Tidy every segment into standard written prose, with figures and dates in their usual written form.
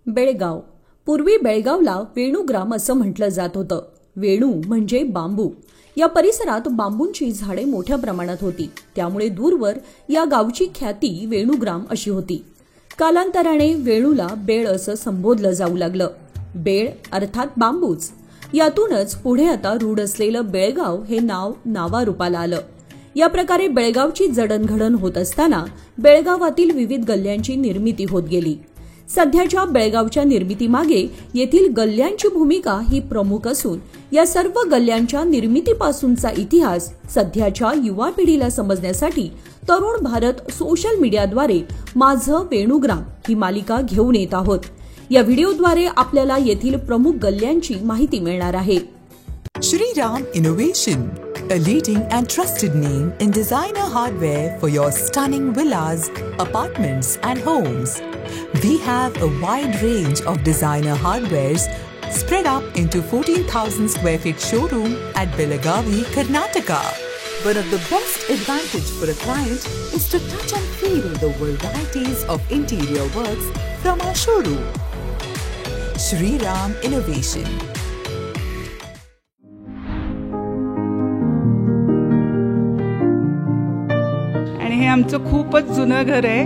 बेळगाव. पूर्वी बेळगावला वेणुग्राम असं म्हटलं जात होतं. वेणू म्हणजे बांबू. या परिसरात बांबूंची झाडे मोठ्या प्रमाणात होती, त्यामुळे दूरवर या गावची ख्याती वेणुग्राम अशी होती. कालांतराने वेणूला बेळ असं संबोधलं जाऊ लागलं. बेळ अर्थात बांबूच. यातूनच पुढे आता रूढ असलेलं बेळगाव हे नाव नावारूपाला आलं. या प्रकारे बेळगावची जडणघडण होत असताना बेळगावातील विविध गल्ल्यांची निर्मिती होत गेली. सध्याच्या बेळगावच्या निर्मितीमागे येथील गल्ल्यांची भूमिका ही प्रमुख असून या सर्व गल्ल्यांच्या निर्मितीपासूनचा इतिहास सध्याच्या युवा पिढीला समजण्यासाठी तरुण भारत सोशल मीडियाद्वारे माझं वेणुग्राम ही मालिका घेऊन येत आहोत. या व्हिडिओद्वारे आपल्याला येथील प्रमुख गल्ल्यांची माहिती मिळणार आहे. Shriram Innovation, a leading and trusted name in designer hardware for your stunning villas, apartments and homes. We have a wide range of designer hardwares spread up into 14,000 square feet showroom at Belagavi, Karnataka. One of the best advantage for a client is to touch and feel the varieties of interior works from our showroom. Shriram Innovation. आणि हे आमचं खूपच जुनं घर आहे.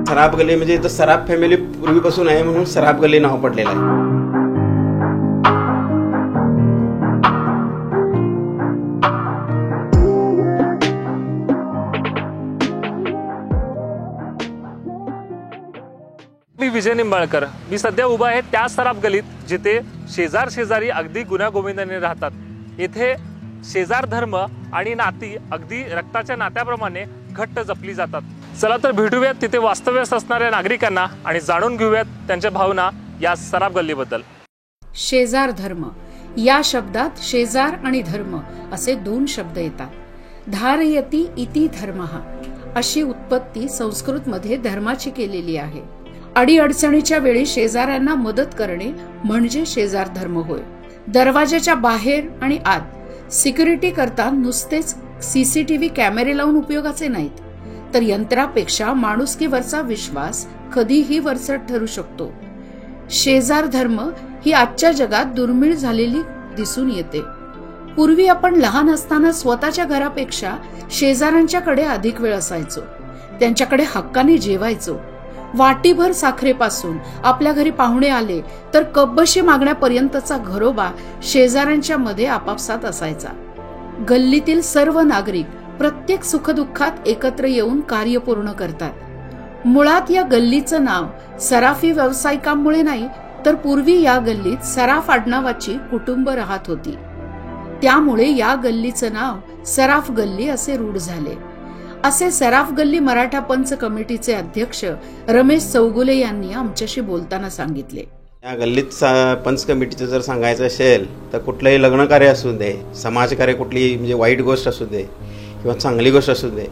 सराफ गल्ली म्हणजे इथं सराफ फॅमिली पूर्वीपासून आहे म्हणून सराफ गल्ली नाव पडलेलं आहे. मी विजय निंबाळकर. मी सध्या उभा आहे त्या सराफ गल्लीत जिथे शेजारी अगदी गुण्यागोविंदाने राहतात. येथे शेजार धर्म आणि नाती अगदी रक्ताच्या नात्याप्रमाणे घट्ट जपली जातात. चला तर भेटूयात तिथे वास्तव्यास असणाऱ्या नागरिकांना आणि जाणून घेऊयात त्यांच्या भावना या सराफ गल्लीबद्दल. शेजार धर्म या शब्दात शेजार आणि धर्म असे दोन शब्द येतात. धारयती इति धर्मः अशी उत्पत्ती संस्कृतमध्ये धर्माची केलेली आहे. अडीअडचणीच्या वेळी शेजाऱ्यांना मदत करणे म्हणजे शेजार धर्म होय. दरवाजाच्या बाहेर आणि आत सिक्युरिटी करता नुसतेच सीसीटीव्ही कॅमेरे लावून उपयोगाचे नाहीत, तर यंत्रापेक्षा माणुसकीवरचा विश्वास कधीही वरचढ ठरू शकतो. शेजार धर्म ही आजच्या जगात दुर्मिळ झालेली दिसून येते. पूर्वी आपण लहान असताना स्वतःच्या घरापेक्षा शेजाऱ्यांच्याकडे अधिक वेळ असायचो. त्यांच्याकडे हक्काने जेवायचो. वाटीभर साखरेपासून आपल्या घरी पाहुणे आले तर कब्बशी मागण्यापर्यंतचा घरोबा शेजाऱ्यांच्या मध्ये आपापसात असायचा. गल्लीतील सर्व नागरिक प्रत्येक सुखदुःखात एकत्र येऊन कार्य पूर्ण करतात. मुळात या गल्लीचं नाव सराफी व्यावसायिकांमुळे नाही, तर पूर्वी या गल्लीत सराफ आडनावाची कुटुंब राहत होती. त्यामुळे या गल्लीचं नाव सराफ गल्ली असे रूढ झाले. असे सराफ गल्ली मराठा पंच कमिटीचे अध्यक्ष रमेश चौगुले यांनी आमच्याशी बोलताना सांगितले. या गल्लीत पंच कमिटीचं जर सांगायचं असेल तर कुठलंही लग्न कार्य असू दे, समाजकार्य कुठली म्हणजे वाईट गोष्ट असू दे किंवा चांगली गोष्ट असू दे,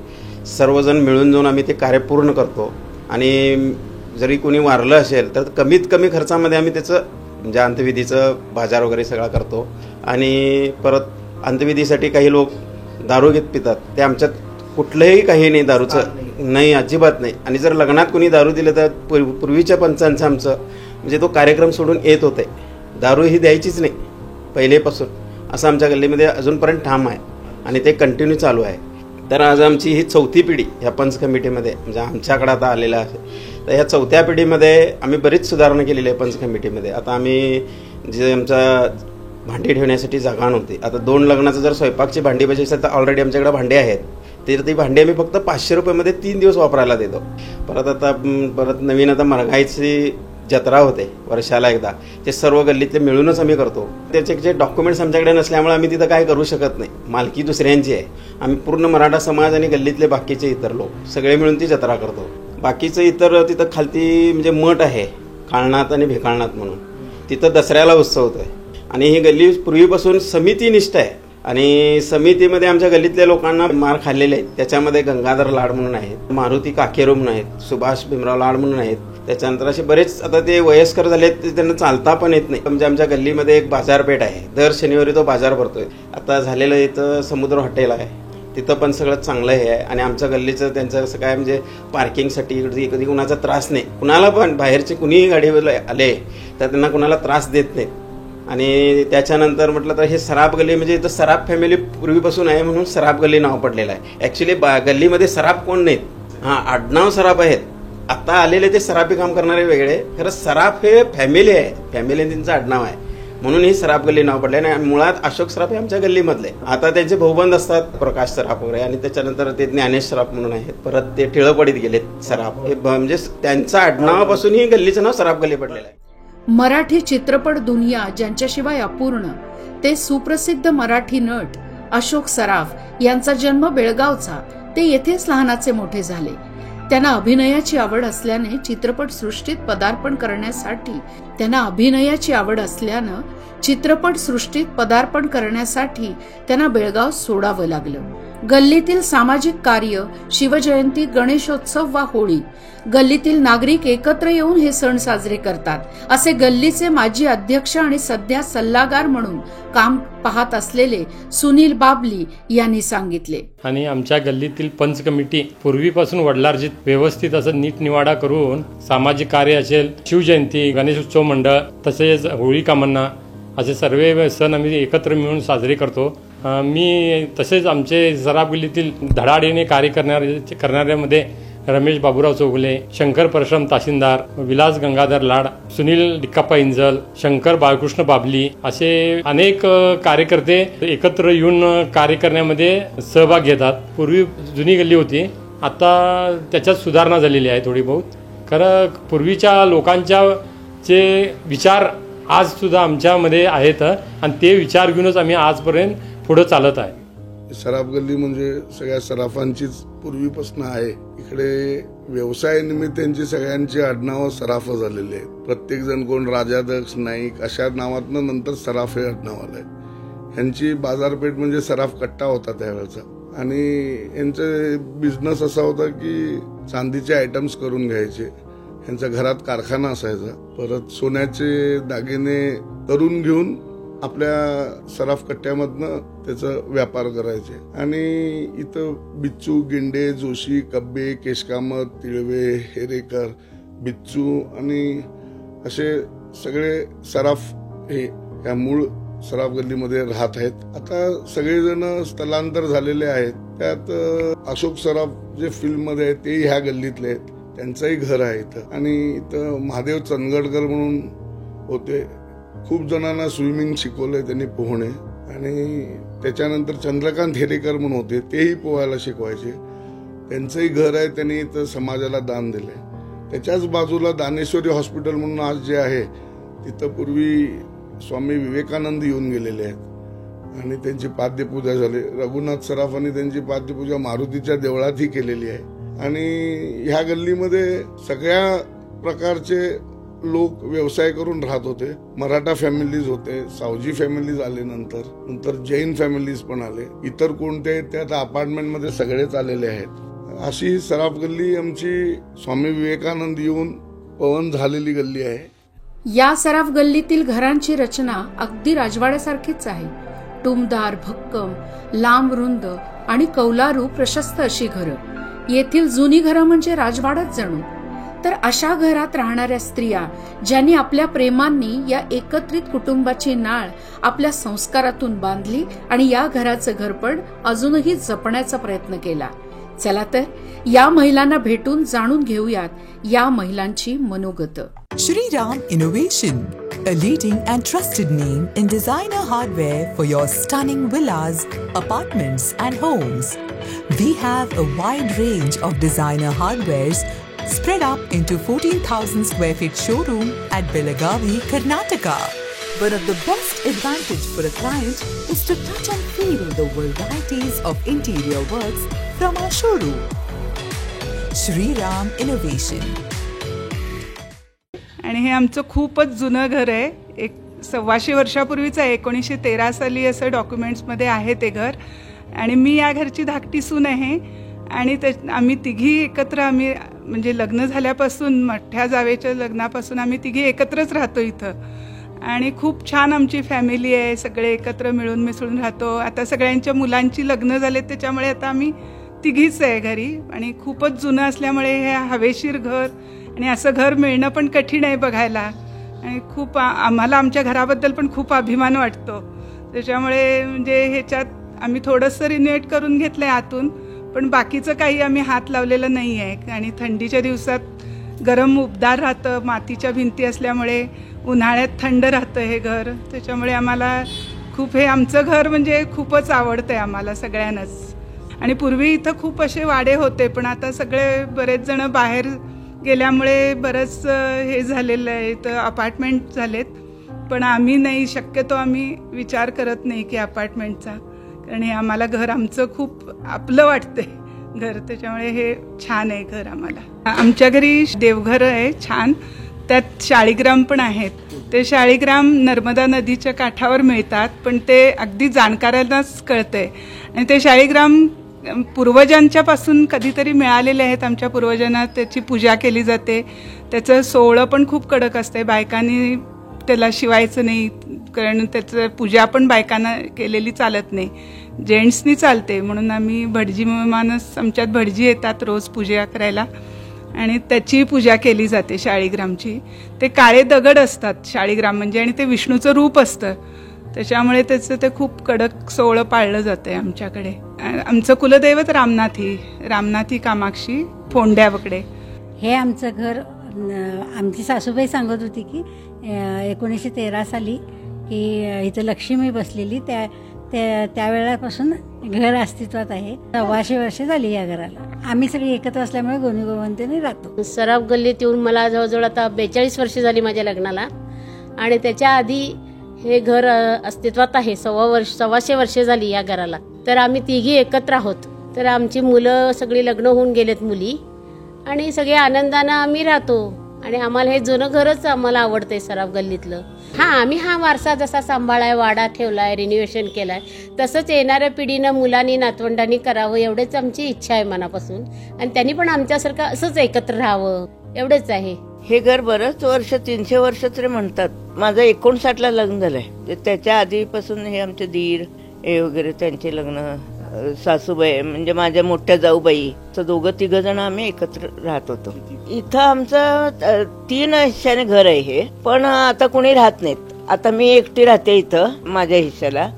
सर्वजण मिळून जाऊन आम्ही ते कार्य पूर्ण करतो. आणि जरी कोणी वारलं असेल तर कमीत कमी खर्चामध्ये आम्ही त्याचं म्हणजे अंत्यविधीचं बाजार वगैरे सगळा करतो. आणि परत अंत्यविधीसाठी काही लोक दारू घेत पितात, ते आमच्यात कुठलंही काही नाही, दारूचं नाही, अजिबात नाही. आणि जर लग्नात कोणी दारू दिलं तर पूर्वीच्या पंचांचं आमचं म्हणजे तो कार्यक्रम सोडून येत होते. दारू ही द्यायचीच नाही पहिलेपासून, असं आमच्या गल्लीमध्ये अजूनपर्यंत ठाम आहे आणि ते कंटिन्यू चालू आहे. तर आज आमची ही चौथी पिढी ह्या पंच कमिटीमध्ये म्हणजे आमच्याकडे आता आलेलं आहे. तर ह्या चौथ्या पिढीमध्ये आम्ही बरीच सुधारणा केलेली आहे पंच कमिटीमध्ये. आता आम्ही जे आमच्या भांडी ठेवण्यासाठी जागा नव्हती, आता 2 लग्नाचं जर स्वयंपाकची भांडी पाहिजे असेल तर ऑलरेडी आमच्याकडे भांडे आहेत. तर ती भांडी आम्ही फक्त 500 रुपयामध्ये 3 दिवस वापरायला देतो. परत नवीन आता मरघाईची जत्रा होते वर्षाला एकदा, ते सर्व गल्लीतले मिळूनच आम्ही करतो. त्याचे जे डॉक्युमेंट्स आमच्याकडे नसल्यामुळे आम्ही तिथं काय करू शकत नाही, मालकी दुसऱ्यांची आहे. आम्ही पूर्ण मराठा समाज आणि गल्लीतले बाकीचे इतर लोक सगळे मिळून ती जत्रा करतो. बाकीचं इतर तिथं खालती म्हणजे मठ आहे काळनाथ आणि भेकाळनाथ म्हणून, तिथं दसऱ्याला उत्सव होतोय. आणि ही गल्ली पूर्वीपासून समितीनिष्ठ आहे. आणि समितीमध्ये आमच्या गल्लीतल्या लोकांना मार खाल्लेले आहेत. त्याच्यामध्ये गंगाधर लाड म्हणून आहेत, मारुती काकेरो म्हणून आहेत, सुभाष भीमराव लाड म्हणून आहेत. त्याच्यानंतर असे बरेच आता ते वयस्कर झालेत, त्यांना चालता पण येत नाही. म्हणजे आमच्या गल्लीमध्ये एक बाजारपेठ आहे, दर शनिवारी तो बाजार भरतोय. आता झालेलं इथं समुद्र हॉटेल आहे, तिथं पण सगळं चांगलं हे आहे. आणि आमच्या गल्लीचं त्यांचं असं काय म्हणजे पार्किंगसाठी कधी कुणाचा त्रास नाही. कुणाला पण बाहेरचे कुणीही गाडीवर आले तर त्यांना कुणाला त्रास देत नाहीत. आणि त्याच्यानंतर म्हटलं तर हे सराफ गल्ली म्हणजे इथं सराफ फॅमिली पूर्वीपासून आहे म्हणून सराफ गल्ली नाव पडलेलं आहे. ॲक्च्युली गल्लीमध्ये सराफ कोण नाहीत, हां आडनाव सराफ आहेत. आता आलेले ते सराफी काम करणारे वेगळे, खरं सराफ हे फॅमिली आहे, फॅमिली त्यांचं आडनाव आहे म्हणून ही सराफ गल्ली नाव पडले. आणि मुळात अशोक सराफ हे आमच्या गल्लीमधले. आता त्यांचे भाऊबंद असतात प्रकाश सराफ वगैरे, आणि त्याच्यानंतर ते ज्ञानेश सराफ म्हणून आहेत. परत ते टिळपडीत गेलेत सराफ, हे म्हणजे त्यांच्या आडनावापासून ही गल्लीचं नाव सराफ गल्ली पडलेलं आहे. मराठी चित्रपट दुनिया ज्यांच्याशिवाय अपूर्ण, ते सुप्रसिद्ध मराठी नट अशोक सराफ यांचा जन्म बेळगावचा. ते येथेच लहानाचे मोठे झाले. त्यांना अभिनयाची आवड असल्याने चित्रपटसृष्टीत पदार्पण करण्यासाठी त्यांना बेळगाव सोडावं लागलं. गल्लीतील सामाजिक कार्य, शिवजयंती, गणेशोत्सव वा होळी, गल्लीतील नागरिक एकत्र येऊन हे सण साजरे करतात, असे गल्लीचे माजी अध्यक्ष आणि सध्या सल्लागार म्हणून काम पाहत असलेले सुनील बाबली यांनी सांगितले. आणि आमच्या गल्लीतील पंच कमिटी पूर्वीपासून वडिलार्जित व्यवस्थित असं नीटनिवाडा करून सामाजिक कार्य असेल, शिवजयंती, गणेशोत्सव मंडळ, तसेच होळी कामना असे सर्व सण आम्ही एकत्र मिळून साजरे करतो. मी तसेच आमचे सराफ गल्लीतील धडाडीने कार्य करणाऱ्यामध्ये रमेश बाबूराव चौगुले, शंकर परशुराम ताशिंदार, विलास गंगाधर लाड, सुनील डिक्काप्पा इंजल, शंकर बाळकृष्ण बाबली असे अनेक कार्यकर्ते एकत्र येऊन कार्य करण्यामध्ये सहभाग घेतात. पूर्वी जुनी गल्ली होती, आता त्याच्यात सुधारणा झालेली आहे थोडी बहुत. खरं पूर्वीच्या लोकांच्या जे विचार आज सुद्धा आमच्यामध्ये आहेत आणि ते विचार घेऊनच आम्ही आजपर्यंत पुढे चालत आहे. सराफ गल्ली म्हणजे सगळ्या सराफांचीच पूर्वीपासून आहे. इकडे व्यवसाय निमित्तांची सगळ्यांची आडनावं सराफ झालेली आहेत. प्रत्येक जण कोण राजाध्यक्ष, नाईक अशा नावातनं नंतर सराफ हे आडनाव आलंय. ह्यांची बाजारपेठ म्हणजे सराफ कट्टा होता त्यावेळेचा. आणि यांचा बिझनेस असा होता की चांदीचे आयटम्स करून घ्यायचे. यांच्या घरात कारखाना असायचा. परत सोन्याचे दागिने करून घेऊन आपल्या सराफ कट्ट्यामधनं त्याचा व्यापार करायचे. आणि इथं बिच्चू, गिंडे, जोशी, कब्बे, केशकामत, तिळवे, हेरेकर, बिच्चू आणि असे सगळे सराफ हे या मूळ सराफ गल्लीमध्ये राहत आहेत. आता सगळेजण स्थलांतर झालेले आहेत. त्यात अशोक सराफ जे फिल्म मध्ये आहेत ते ह्या गल्लीतले आहेत. त्यांचंही घर आहे इथं. आणि इथं महादेव चंदगडकर म्हणून होते, खूप जणांना स्विमिंग शिकवलंय त्यांनी पोहणे. आणि त्याच्यानंतर चंद्रकांत हेरेकर म्हणून होते, तेही पोहायला शिकवायचे. त्यांचंही घर आहे, त्यांनी इथं समाजाला दान दिलंय. त्याच्याच बाजूला दानेश्वरी हॉस्पिटल म्हणून आज जे आहे तिथं पूर्वी स्वामी विवेकानंद येऊन गेलेले आहेत आणि त्यांची पाद्यपूजा झाली. रघुनाथ सराफांनी त्यांची पाद्यपूजा मारुतीच्या देवळातही केलेली आहे. आणि ह्या गल्लीमध्ये सगळ्या प्रकारचे लोक व्यवसाय करून राहत होते. मराठा फॅमिलीज होते, सावजी फॅमिलीज आले, नंतर जैन फॅमिलीज पण आले. इतर कोणते त्यात अपार्टमेंटमध्ये सगळेच आलेले आहेत. अशी ही सराफ गल्ली आमची स्वामी विवेकानंद येऊन पवन झालेली गल्ली आहे. या सराफ गल्लीतील घरांची रचना अगदी राजवाड्यासारखीच आहे. टुमदार, भक्कम, लांब, रुंद आणि कौलारू प्रशस्त अशी घरं. येथील जुनी घरं म्हणजे राजवाडाच जणू. तर अशा घरात राहणाऱ्या स्त्रिया ज्यांनी आपल्या प्रेमांनी या एकत्रित कुटुंबाची नाळ आपल्या संस्कारातून बांधली आणि या घराचं घरपण अजूनही जपण्याचा प्रयत्न केला. चला तर या महिलांना भेटून जाणून घेऊयात या महिलांची मनोगत. Shriram Innovation, a leading and trusted name in designer hardware for your stunning villas, apartments and homes. We have a wide range of designer hardwares spread up into 14,000 square feet showroom at Belagavi, Karnataka. One of the best advantage for a client is to touch and feel the varieties of interior works from our showroom. Shriram Innovation. आणि हे आमचं खूपच जुनं घर आहे. एक 125 वर्षापूर्वीचं आहे. 1913 साली असं डॉक्युमेंट्समध्ये आहे ते घर. आणि मी या घरची धाकटी सून आहे. आणि आम्ही तिघी एकत्र, आम्ही म्हणजे लग्न झाल्यापासून, मोठ्या जावेच्या लग्नापासून आम्ही तिघी एकत्रच राहतो इथं. आणि खूप छान आमची फॅमिली आहे. सगळे एकत्र मिळून मिसळून राहतो. आता सगळ्यांच्या मुलांची लग्न झालेत, त्याच्यामुळे आता आम्ही तिघीच आहे घरी. आणि खूपच जुनं असल्यामुळे हे हवेशीर घर, आणि असं घर मिळणं पण कठीण आहे बघायला. आणि खूप आम्हाला आमच्या घराबद्दल पण खूप अभिमान वाटतो. त्याच्यामुळे म्हणजे ह्याच्यात आम्ही थोडंसं रिनोव्हेट करून घेतलं आहे आतून, पण बाकीचं काही आम्ही हात लावलेलं नाही आहे. आणि थंडीच्या दिवसात गरम उबदार राहतं, मातीच्या भिंती असल्यामुळे उन्हाळ्यात थंड राहतं हे घर. त्याच्यामुळे आम्हाला खूप हे आमचं घर म्हणजे खूपच आवडतं आहे आम्हाला सगळ्यांनाच. आणि पूर्वी इथं खूप असे वाडे होते, पण आता सगळे बरेच जण बाहेर गेल्यामुळे बरंच हे झालेलं आहे, इथं अपार्टमेंट झालेत. पण आम्ही नाही, शक्यतो आम्ही विचार करत नाही की अपार्टमेंटचा, कारण हे आम्हाला घर आमचं खूप आपलं वाटतंय घर. त्याच्यामुळे हे छान आहे घर आम्हाला. आमच्या घरी देवघर आहे छान, त्यात शाळीग्राम पण आहेत. ते शाळीग्राम नर्मदा नदीच्या काठावर मिळतात, पण ते अगदी जाणकारांनाच कळतंय. आणि ते शाळीग्राम पूर्वजांच्यापासून कधीतरी मिळालेले आहेत आमच्या पूर्वजांना. त्याची पूजा केली जाते. त्याचं सोहळं पण खूप कडक असते. बायकांनी त्याला शिवायचं नाही, कारण त्याचं पूजा पण बायकांना केलेली चालत नाही, जेंट्सनी चालते. म्हणून आम्ही भटजी माणूस, आमच्यात भटजी येतात रोज पूजा करायला, आणि त्याची पूजा केली जाते शाळीग्रामची. ते काळे दगड असतात शाळीग्राम म्हणजे, आणि ते विष्णूचं रूप असतं. त्याच्यामुळे त्याचं ते खूप कडक सोहळं पाळलं जातं आहे आमच्याकडे. आमचं कुलदैवत रामनाथी कामाक्षी फोंड्यावकडे. हे आमचं घर आमची सासूबाई सांगत होती की 1913 साली की इथं लक्ष्मी बसलेली, त्यावेळेपासून घर अस्तित्वात आहे. 125 वर्ष झाली या घराला. आम्ही सगळी एकत्र असल्यामुळे गोनीगोवंतीने राहतो. सराफ गल्लीत येऊन मला जवळजवळ आता 42 वर्ष झाली माझ्या लग्नाला. आणि त्याच्या आधी हे घर अस्तित्वात आहे. 125 वर्ष झाली या घराला. तर आम्ही तिघी एकत्र आहोत. तर आमची मुलं सगळी लग्न होऊन गेलेत मुली, आणि सगळे आनंदानं आम्ही राहतो. आणि आम्हाला हे जुनं घरच आम्हाला आवडतंय सराफ गल्लीतलं. आम्ही हा वारसा जसा सांभाळाय, वाडा ठेवलाय, रिनोव्हेशन केलाय, तसंच येणाऱ्या पिढीनं, मुलांनी, नातवंडांनी करावं एवढेच आमची इच्छा आहे मनापासून. आणि त्यांनी पण आमच्यासारखं असंच एकत्र राहावं एवढेच आहे. हे घर बरंच वर्ष, 300 वर्ष तरी म्हणतात. माझं 59ला लग्न झालंय. त्याच्या आधीपासून हे आमचे दीर हे वगैरे त्यांचे लग्न, सासूबाई म्हणजे माझ्या मोठ्या जाऊबाई, तर 2-3 जण आम्ही एकत्र राहत होतो. इथं आमचं 3 हिश्श्याने घर आहे हे, पण आता कोणी राहत नाहीत. आता मी एकटी राहते इथं माझ्या हिश्श्याला.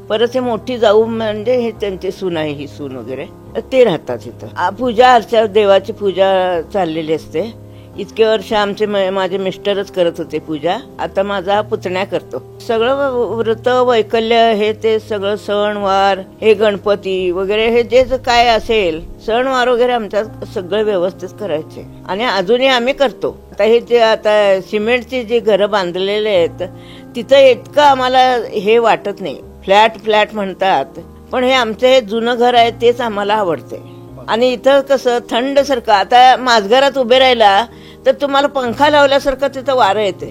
परत हे मोठी जाऊ म्हणजे हे त्यांची सून आहे, ही सून वगैरे, ते राहतात इथं. पूजा अर्चा, देवाची पूजा चाललेली असते. इतके वर्ष आमचे माझे मिस्टरच करत होते पूजा. आता माझा पुतण्या करतो. सगळं व्रत वैकल्य हे ते सगळं सणवार, हे गणपती वगैरे, हे जे काय असेल सणवार वगैरे आमच्यात सगळं व्यवस्थित करायचे. आणि अजूनही आम्ही करतो. आता हे जे आता सिमेंटची जी घरं बांधलेले आहेत तिथं इतकं आम्हाला हे वाटत नाही. फ्लॅट म्हणतात, पण हे आमचं हे जुनं घर आहे तेच आम्हाला आवडते. आणि इथं कसं थंड सारखं, आता माझघरात उभे राहिला तर तुम्हाला पंखा लावल्यासारखं तिथं वारं येते.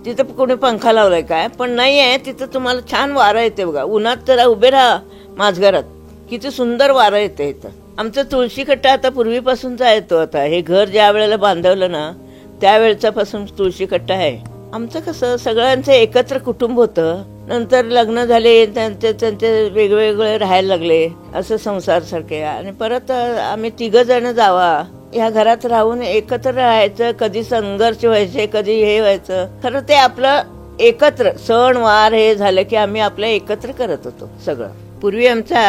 तिथं कोणी पंखा लावलाय काय, पण नाही आहे. तिथं तुम्हाला छान वारं येते बघा. उन्हात जरा उभे राहा माझघरात, किती सुंदर वारं येते इथं. आमचं तुळशी कट्टा आता पूर्वीपासूनचा येतो. आता हे घर ज्या वेळेला बांधवलं ना त्यावेळचा पासून तुळशी कट्टा आहे. आमचं कसं सगळ्यांचं एकत्र कुटुंब होतं. नंतर लग्न झाले, त्यांचे वेगवेगळे राहायला लागले, असं संसार सारखे. आणि परत आम्ही 3 जण जावा ह्या घरात राहून एकत्र राहायचं. कधी संघर्ष व्हायचे, कधी हे व्हायचं. खरं ते आपलं एकत्र सण वार हे झालं की आम्ही आपलं एकत्र करत होतो सगळं. पूर्वी आमचा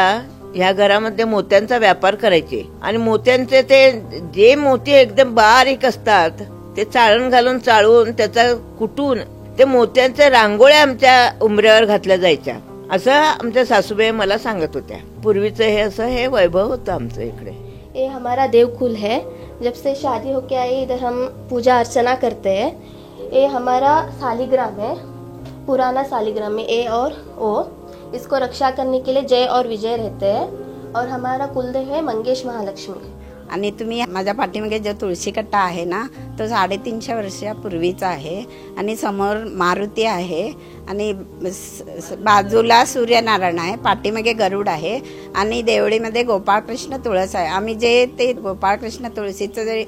ह्या घरामध्ये मोत्यांचा व्यापार करायचे. आणि मोत्यांचे ते जे मोती एकदम बारीक असतात ते चाळण घालून चाळून त्याचा कुटून ते मोत्यांच्या रांगोळ्या आमच्या उंबऱ्यावर घातल्या जायच्या, असं आमच्या सासूबाई मला सांगत होत्या. पूर्वीचं हे असं हे वैभव होतं आमचं इकडे. ये हमारा देवकुल है. जब से शादी होके आई इधर हम पूजा अर्चना करते हैं. ये हमारा सालिग्राम है, पुराना सालिग्राम है, ए और ओ. इसको रक्षा करने के लिए जय और विजय रहते हैं. और हमारा कुलदेव है मंगेश महालक्ष्मी. आणि तुम्ही माझ्या पाठीमागे जो तुळशी कट्टा आहे ना तो 350 वर्षापूर्वीचा आहे आणि समोर मारुती आहे आणि बाजूला सूर्यनारायण आहे, पाठीमागे गरुड आहे आणि देवळीमध्ये गोपाळकृष्ण तुळस आहे. आम्ही जे ते गोपाळकृष्ण तुळशीचं जे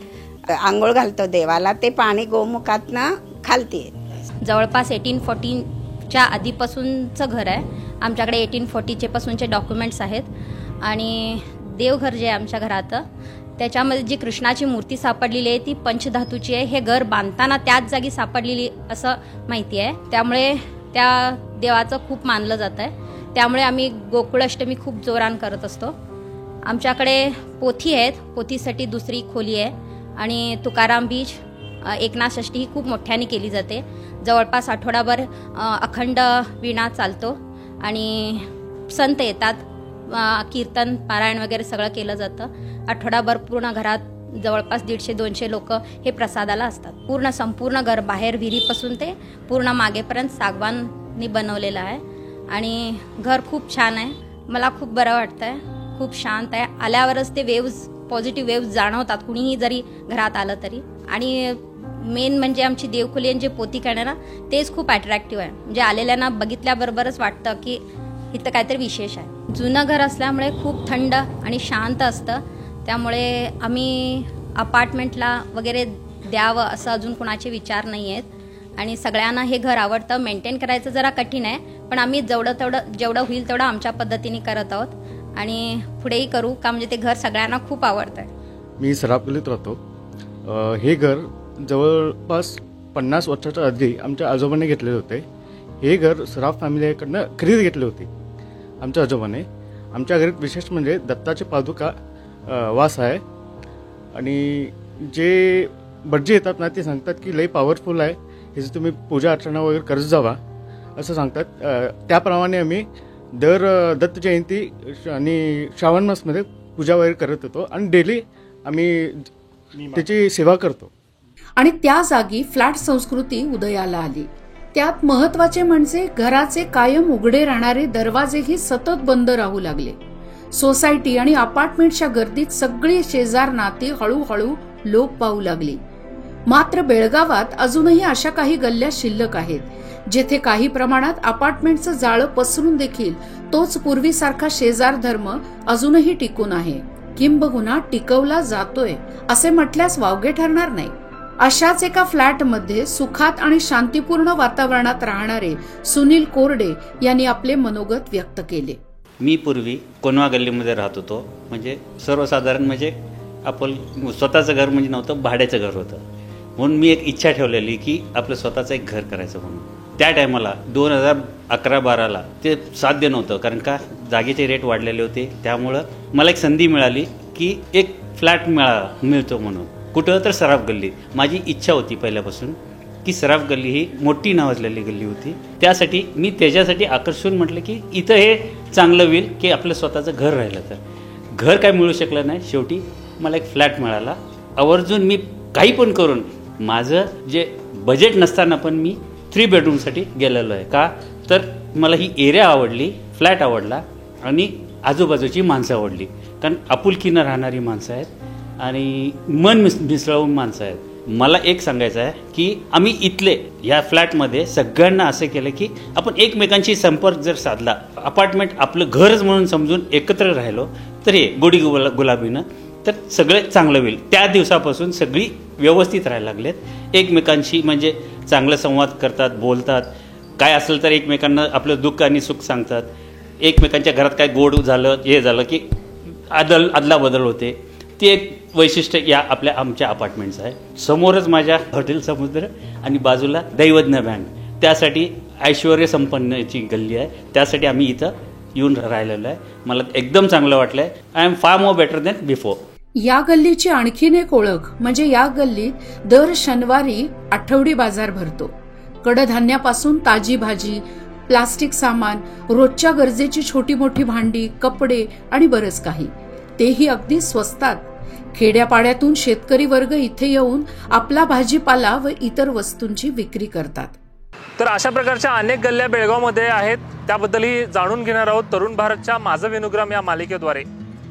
आंघोळ घालतो देवाला ते पाणी गोमुखातनं खालती आहे. जवळपास 1840च्या आधीपासूनचं घर आहे. आमच्याकडे 1840चे पासूनचे डॉक्युमेंट्स आहेत आणि देवघर जे आहे आमच्या घरात त्याच्यामध्ये जी कृष्णाची मूर्ती सापडलेली आहे ती पंचधातूची आहे. हे घर बांधताना त्याच जागी सापडलेली असं माहिती आहे. त्यामुळे त्या देवाचं खूप मानलं जात आहे. त्यामुळे आम्ही गोकुळाष्टमी खूप जोरान करत असतो. आमच्याकडे पोथी आहेत, पोथीसाठी दुसरी खोली आहे आणि तुकाराम बीज एकनाथ षष्ठी ही खूप मोठ्याने केली जाते. जवळपास आठवडाभर अखंड वीणा चालतो आणि संत येतात, कीर्तन पारायण वगैरे सगळं केलं जातं. आठवडाभर पूर्ण घरात जवळपास 150-200 लोक हे प्रसादाला असतात. संपूर्ण घर बाहेर विहिरीपासून ते पूर्ण मागेपर्यंत सागवाननी बनवलेलं आहे आणि घर खूप छान आहे. मला खूप बरं वाटतंय, खूप शांत आहे. आल्यावरच ते पॉझिटिव्ह वेव्ज जाणवतात कुणीही जरी घरात आलं तरी. आणि मेन म्हणजे आमची देवखोली आणि जे पोती करणे ना तेच खूप अट्रॅक्टिव्ह आहे. म्हणजे आलेल्यांना बघितल्याबरोबरच वाटतं की इथं काहीतरी विशेष आहे. जुनं घर असल्यामुळे खूप थंड आणि शांत असतं. त्यामुळे आम्ही अपार्टमेंटला वगैरे द्यावं असं अजून कुणाचे विचार नाही आहेत आणि सगळ्यांना हे घर आवडतं. मेंटेन करायचं जरा कठीण आहे पण आम्ही जेवढं होईल तेवढं आमच्या पद्धतीने करत आहोत आणि पुढेही करू का म्हणजे ते घर सगळ्यांना खूप आवडतं आहे. मी सराफ गल्लीत राहतो. हे घर जवळपास 50 वर्षाच्या आधी आमच्या आजोबांनी घेतलेले होते. हे घर सराफ फॅमिलीकडनं खरेदी घेतले होते आमच्या आजोबाने. आमच्या घरात विशेष म्हणजे दत्ताचे पादुका वास आहे आणि जे भटजी येतात ना ते सांगतात की लई पॉवरफुल आहे, ह्याची तुम्ही पूजा अर्चना वगैरे करत जावा असं सांगतात. त्याप्रमाणे आम्ही दर दत्त जयंती आणि श्रावण मासमध्ये पूजा वगैरे करत होतो आणि डेली आम्ही त्याची सेवा करतो. आणि त्या जागी फ्लॅट संस्कृती उदयाला आली. त्यात महत्वाचे म्हणजे घराचे कायम उघडे राहणारे दरवाजेही सतत बंद राहू लागले. सोसायटी आणि अपार्टमेंटच्या गर्दीत सगळी शेजार नाती हळूहळू लोप पाहू लागली. मात्र बेळगावात अजूनही अशा काही गल्ल्या शिल्लक आहेत जेथे काही प्रमाणात अपार्टमेंटचं जाळं पसरून देखील तोच पूर्वीसारखा शेजार धर्म अजूनही टिकून आहे, किंबहुना टिकवला जातोय असे म्हटल्यास वावगे ठरणार नाही. अशाच एका फ्लॅटमध्ये सुखात आणि शांतीपूर्ण वातावरणात राहणारे सुनील कोरडे यांनी आपले मनोगत व्यक्त केले. मी पूर्वी कोनवा गल्लीमध्ये राहत होतो. म्हणजे सर्वसाधारण म्हणजे आपण स्वतःचं घर म्हणजे नव्हतं, भाड्याचं घर होतं. म्हणून मी एक इच्छा ठेवलेली की आपलं स्वतःचं एक घर करायचं म्हणून. त्या टायमाला 2011-12ला ते साध्य नव्हतं कारण का जागेचे रेट वाढलेले होते. त्यामुळं मला एक संधी मिळाली की एक फ्लॅट मिळतो म्हणून. कुठं तर सराफ गल्ली. माझी इच्छा होती पहिल्यापासून की सराफ गल्ली ही मोठी नावाजलेली गल्ली होती. त्यासाठी मी त्याच्यासाठी आकर्षून म्हटलं की इथं हे चांगलं होईल की आपलं स्वतःचं घर राहिलं तर. घर काय मिळू शकलं नाही. शेवटी मला एक फ्लॅट मिळाला. आवर्जून मी काही पण करून माझं जे बजेट नसताना पण मी 3 बेडरूमसाठी गेलेलो आहे. का तर मला ही एरिया आवडली, फ्लॅट आवडला आणि आजूबाजूची माणसं आवडली. कारण आपुलकीनं राहणारी माणसं आहेत आणि मन मिसळून माणसं आहेत. मला एक सांगायचं आहे की आम्ही इथले ह्या फ्लॅटमध्ये सगळ्यांना असं केलं की आपण एकमेकांशी संपर्क जर साधला, अपार्टमेंट आपलं घरच म्हणून समजून एकत्र राहिलो तर हे गोडी गुलाबीनं तर सगळे चांगलं होईल. त्या दिवसापासून सगळी व्यवस्थित राहायला लागलेत. एकमेकांशी म्हणजे चांगलं संवाद करतात, बोलतात. काय असेल तर एकमेकांना आपलं दुःख आणि सुख सांगतात. एकमेकांच्या घरात काय गोड झालं हे झालं की अदला बदल होते. ते एक वैशिष्ट्य या आमच्या अपार्टमेंट्स आहे. समोरच माझ्या हॉटेल समुद्र आणि बाजूला दैवज्ञ बँक. त्यासाठी ऐश्वर्य संपन्नची गल्ली आहे. त्यासाठी आम्ही इथं येऊन राहिलेलो आहे. मला एकदम चांगलं वाटलंय. आय एम फार मोर बेटर दॅन बिफोर. या गल्लीची आणखीन एक ओळख म्हणजे या गल्लीत दर शनिवारी आठवडी बाजार भरतो. कडधान्यापासून ताजी भाजी, प्लास्टिक सामान, रोजच्या गरजेची छोटी मोठी भांडी, कपडे आणि बरंच काही, तेही अगदी स्वस्तात. खेड्यापाड्यातून शेतकरी वर्ग इथे येऊन आपला भाजीपाला व इतर वस्तूंची विक्री करतात. तर अशा प्रकारच्या अनेक गल्ल्या बेळगावमध्ये आहेत. त्याबद्दलही जाणून घेणार आहोत तरुण भारतच्या माझं वेणुग्राम या मालिकेद्वारे.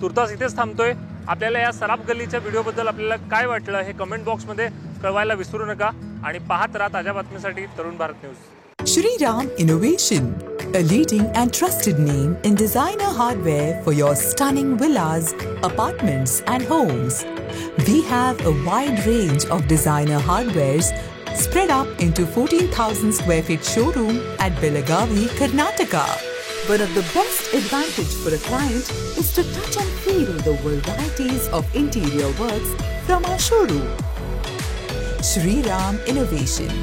तुर्तास इथेच थांबतोय. आपल्याला या सराफ गल्लीच्या व्हिडिओबद्दल आपल्याला काय वाटलं हे कमेंट बॉक्समध्ये कळवायला विसरू नका आणि पाहत राहा ताज्या बातमीसाठी Tarun Bharat news. Shriram Innovation, a leading and trusted name in designer hardware for your stunning villas, apartments and homes. We have a wide range of designer hardwares spread up into 14,000 square feet showroom at Belagavi, Karnataka. One of the best advantage for a client is to touch and feel the varieties of interior works from our showroom. Shriram Innovation,